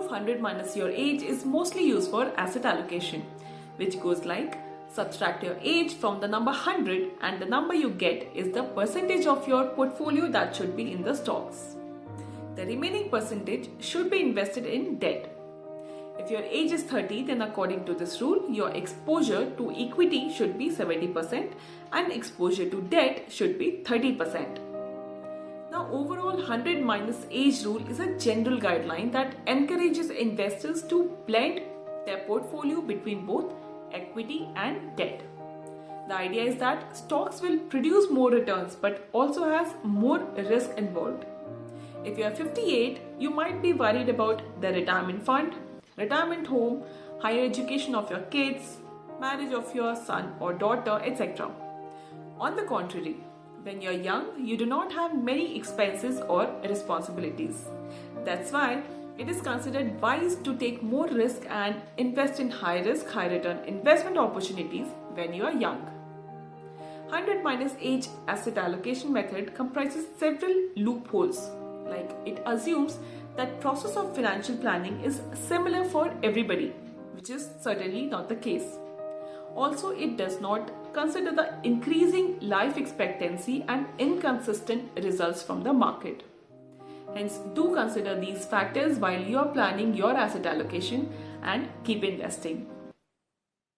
of 100 minus your age is mostly used for asset allocation, which goes like subtract your age from the number 100 and the number you get is the percentage of your portfolio that should be in the stocks. The remaining percentage should be invested in debt. If your age is 30, then according to this rule, your exposure to equity should be 70% and exposure to debt should be 30%. Now, overall 100 minus age rule is a general guideline that encourages investors to blend their portfolio between both equity and debt. The idea is that stocks will produce more returns but also has more risk involved. If you are 58, you might be worried about the retirement fund, retirement home, higher education of your kids, marriage of your son or daughter, etc. On the contrary, when you're young, you do not have many expenses or responsibilities. That's why it is considered wise to take more risk and invest in high risk, high return investment opportunities when you are young. 100 minus age asset allocation method comprises several loopholes. Like it assumes that process of financial planning is similar for everybody, which is certainly not the case. Also, it does not consider the increasing life expectancy and inconsistent results from the market. Hence, do consider these factors while you are planning your asset allocation and keep investing.